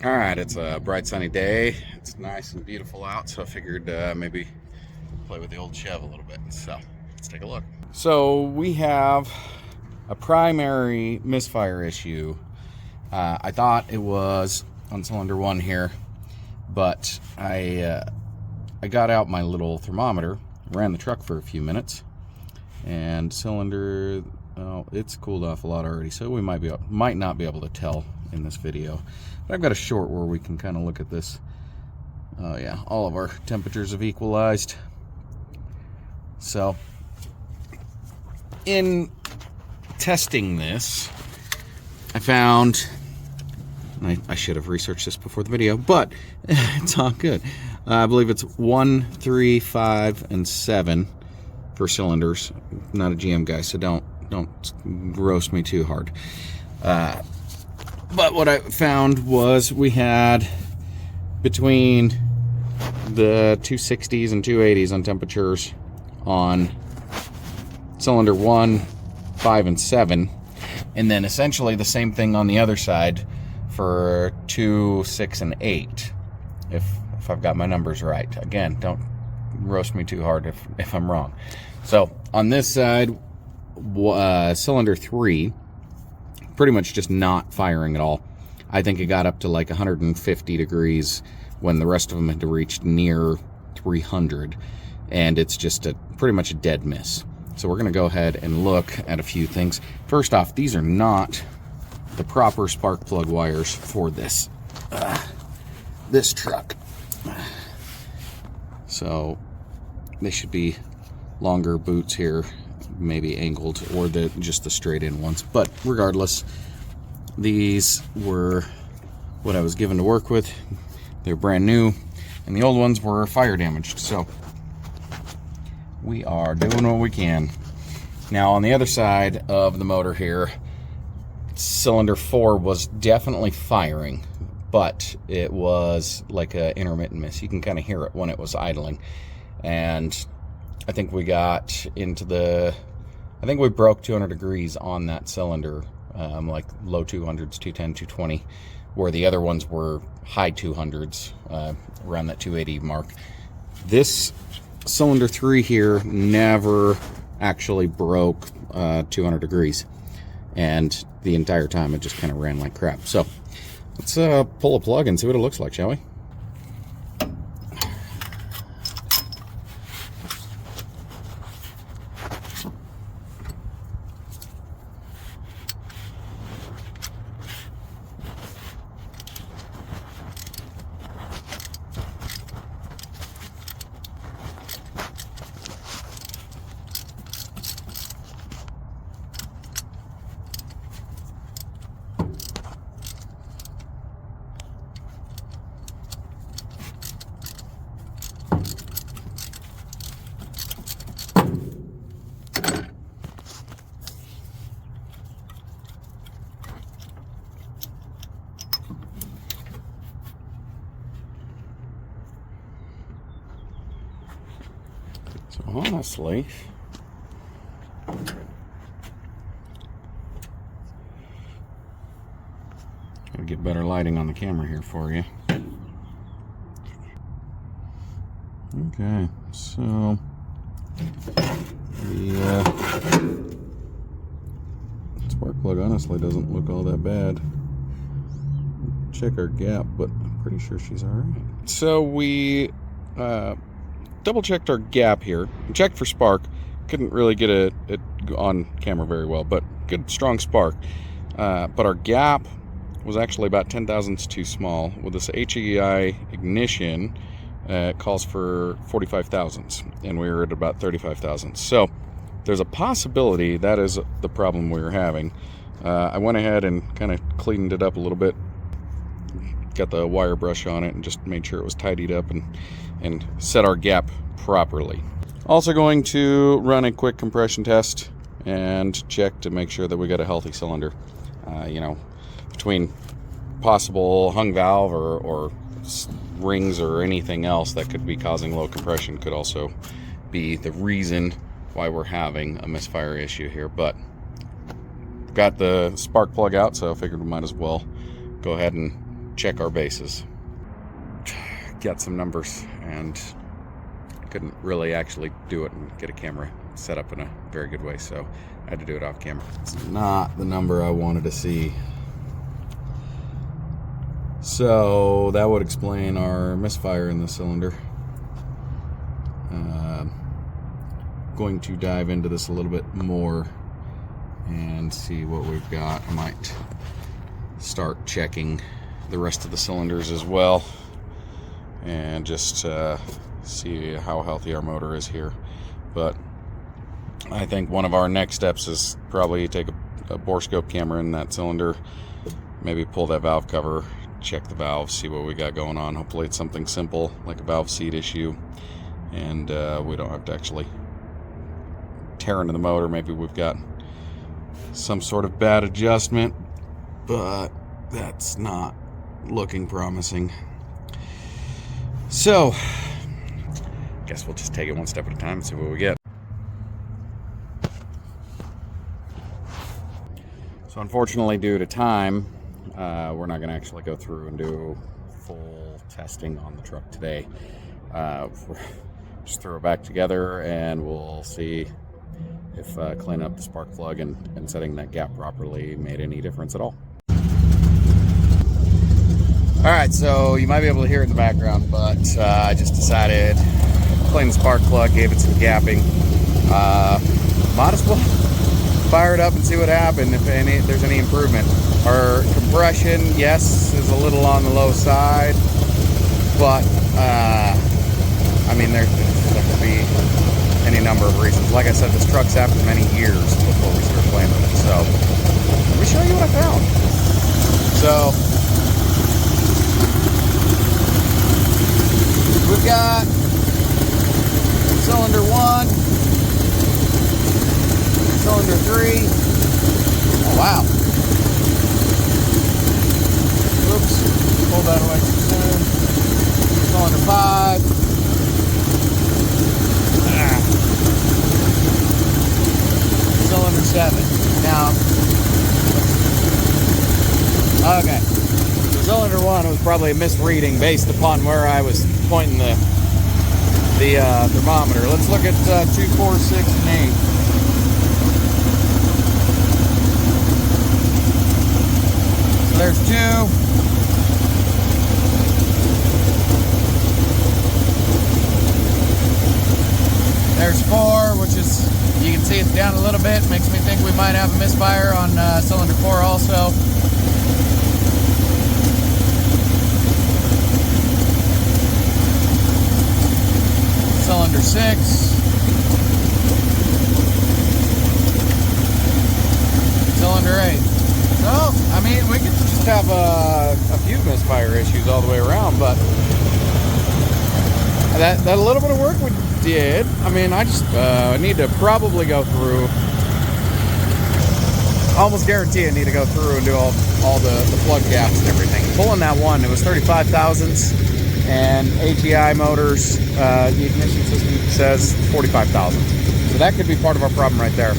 All right, it's a bright sunny day. It's nice and beautiful out, so I figured maybe play with the old Chev a little bit. So let's take a look. So we have a primary misfire issue. I thought it was on cylinder 1 here, but I got out my little thermometer, ran the truck for a few minutes, and cylinder, it's cooled off a lot already, so we might not be able to tell in this video. But I've got a short where we can kind of look at this. Oh yeah, all of our temperatures have equalized. So in testing this, I found, I should have researched this before the video, but it's all good. I believe it's 1, 3, 5, and 7 for cylinders. I'm not a GM guy, so don't roast me too hard. But what I found was we had between the 260s and 280s on temperatures on cylinder 1, 5, and 7, and then essentially the same thing on the other side for 2, 6, and 8, if I've got my numbers right. Again, don't roast me too hard if I'm wrong. So on this side, cylinder 3, pretty much just not firing at all. I think it got up to like 150 degrees when the rest of them had reached near 300, and it's just pretty much a dead miss. So we're going to go ahead and look at a few things. First off, these are not the proper spark plug wires for this truck. So they should be longer boots here, maybe angled, or just the straight in ones. But regardless, these were what I was given to work with. They're brand new, and the old ones were fire damaged. So we are doing what we can. Now on the other side of the motor here, cylinder 4 was definitely firing, but it was like an intermittent miss. You can kind of hear it when it was idling. And I think we got into I think we broke 200 degrees on that cylinder, like low 200s, 210, 220, where the other ones were high 200s, around that 280 mark. This cylinder 3 here never actually broke 200 degrees, and the entire time it just kind of ran like crap. So let's pull a plug and see what it looks like, shall we? So honestly, gotta get better lighting on the camera here for you. Okay, so the spark plug honestly doesn't look all that bad. Check our gap, but I'm pretty sure she's all right. So we double checked our gap here, checked for spark. Couldn't really get it on camera very well, but good strong spark. But our gap was actually about 10 thousandths too small. With this HEI ignition, it calls for 45 thousandths, and we were at about 35 thousandths. So there's a possibility that is the problem we were having. I went ahead and kind of cleaned it up a little bit, got the wire brush on it, and just made sure it was tidied up and set our gap properly. Also going to run a quick compression test and check to make sure that we got a healthy cylinder. Between possible hung valve or rings or anything else that could be causing low compression could also be the reason why we're having a misfire issue here. But got the spark plug out, so I figured we might as well go ahead and check our bases. Got some numbers and couldn't really actually do it and get a camera set up in a very good way, so I had to do it off camera. It's not the number I wanted to see. So that would explain our misfire in the cylinder. Going to dive into this a little bit more and see what we've got. I might start checking the rest of the cylinders as well and just see how healthy our motor is here. But I think one of our next steps is probably take a borescope camera in that cylinder, maybe pull that valve cover, check the valve, see what we got going on. Hopefully it's something simple like a valve seat issue, and we don't have to actually tear into the motor. Maybe we've got some sort of bad adjustment, but that's not looking promising. So guess we'll just take it one step at a time and see what we get. So unfortunately, due to time, we're not going to actually go through and do full testing on the truck today. We'll just throw it back together and we'll see if cleaning up the spark plug and setting that gap properly made any difference at all. Alright, so you might be able to hear it in the background, but I just decided to clean the spark plug, gave it some gapping. Might as well fire it up and see what happened, if there's any improvement. Our compression, yes, is a little on the low side, but I mean, there could be any number of reasons. Like I said, this truck's after many years before we start playing with it. So let me show you what I found. So we've got cylinder 1, cylinder 3. Oh wow. Oops, pulled that away too soon. Cylinder 5. Cylinder 7. Now, okay. So cylinder 1 was probably a misreading based upon where I was pointing the thermometer. Let's look at 2, 4, 6, and 8. So there's 2. There's 4, which is, you can see it's down a little bit. Makes me think we might have a misfire on cylinder 4 also. Cylinder 6. Cylinder 8. So, I mean, we could just have a few misfire issues all the way around, but that little bit of work we did, I mean, I just need to probably go through, almost guarantee I need to go through and do all the plug gaps and everything. Pulling that one, it was 35 thousandths, and ATI motors, the ignition system says 45 thousandths. So that could be part of our problem right there.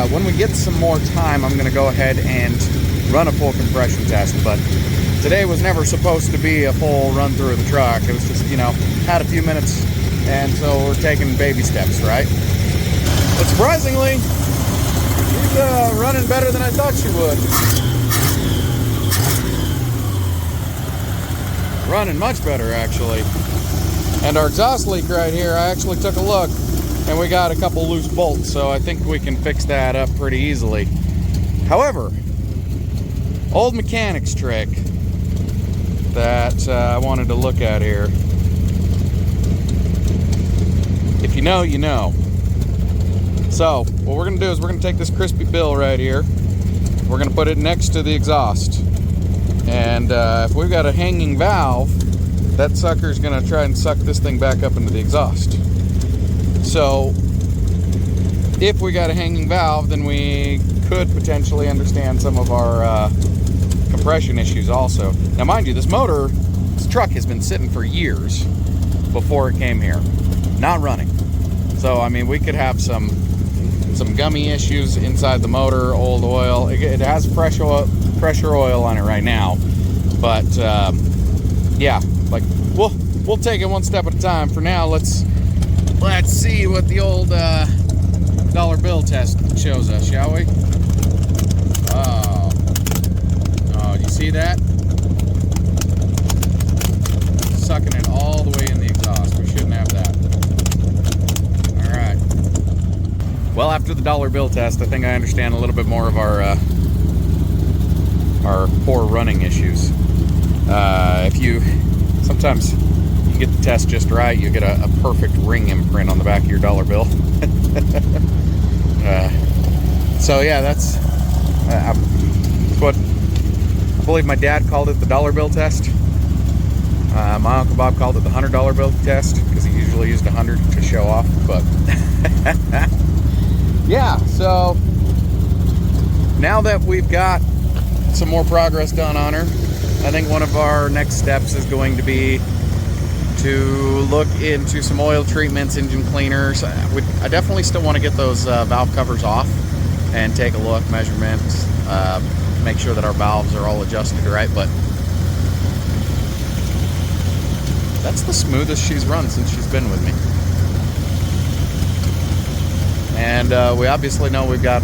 When we get some more time, I'm going to go ahead and run a full compression test, but today was never supposed to be a full run through of the truck. It was just, you know, had a few minutes, and so we're taking baby steps, right? But surprisingly, she's running better than I thought she would. Running much better, actually. And our exhaust leak right here, I actually took a look, and we got a couple loose bolts, so I think we can fix that up pretty easily. However, old mechanic's trick that I wanted to look at here. If you know, you know. So what we're going to do is we're going to take this crispy bill right here. We're going to put it next to the exhaust. And if we've got a hanging valve, that sucker's going to try and suck this thing back up into the exhaust. So if we got a hanging valve, then we could potentially understand some of our compression issues also. Now mind you, this truck has been sitting for years before it came here, not running. So I mean, we could have some gummy issues inside the motor, old oil. It has pressure oil on it right now, But yeah, like we'll take it one step at a time. For now, let's see what the old dollar bill test shows us, shall we? Oh, do you see that? Sucking it all the way in the exhaust. We shouldn't have that. All right. Well, after the dollar bill test, I think I understand a little bit more of our poor running issues. Sometimes you get the test just right, you get a perfect ring imprint on the back of your dollar bill. So yeah, that's what I believe my dad called it, the dollar bill test. My Uncle Bob called it the $100 bill test because he usually used 100 to show off. But yeah, so now that we've got some more progress done on her, I think one of our next steps is going to be to look into some oil treatments, engine cleaners. I definitely still want to get those valve covers off and take a look, measurements, make sure that our valves are all adjusted right. But that's the smoothest she's run since she's been with me. And we obviously know we've got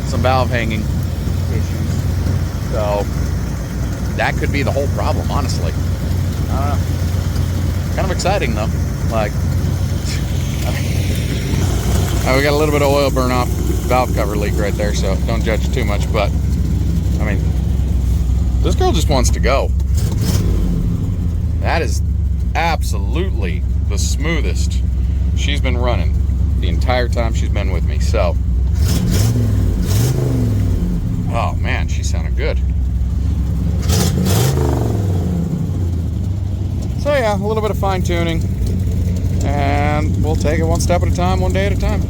some valve hanging issues, so that could be the whole problem, honestly. Kind of exciting though. Like, we got a little bit of oil burn off, valve cover leak right there, so don't judge too much. But I mean, this girl just wants to go. That is absolutely the smoothest she's been running the entire time she's been with me. So, oh man, she sounded good. So yeah, a little bit of fine tuning, and we'll take it one step at a time, one day at a time.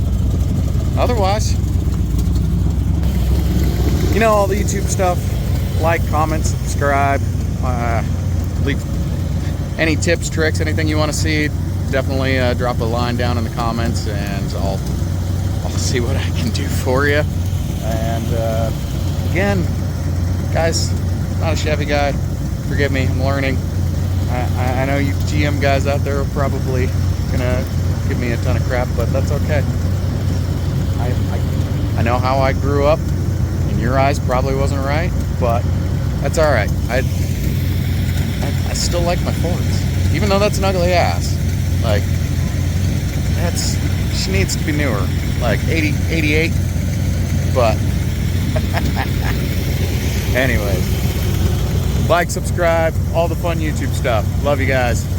Otherwise, you know, all the YouTube stuff, like, comment, subscribe, leave any tips, tricks, anything you want to see, definitely drop a line down in the comments, and I'll see what I can do for you. And again, guys, not a Chevy guy. Forgive me, I'm learning. I know you GM guys out there are probably gonna give me a ton of crap, but that's okay. I know how I grew up. In your eyes, probably wasn't right, but that's all right. I still like my Fords, even though that's an ugly ass. Like, she needs to be newer, like 80, 88. But anyways, like, subscribe, all the fun YouTube stuff. Love you guys.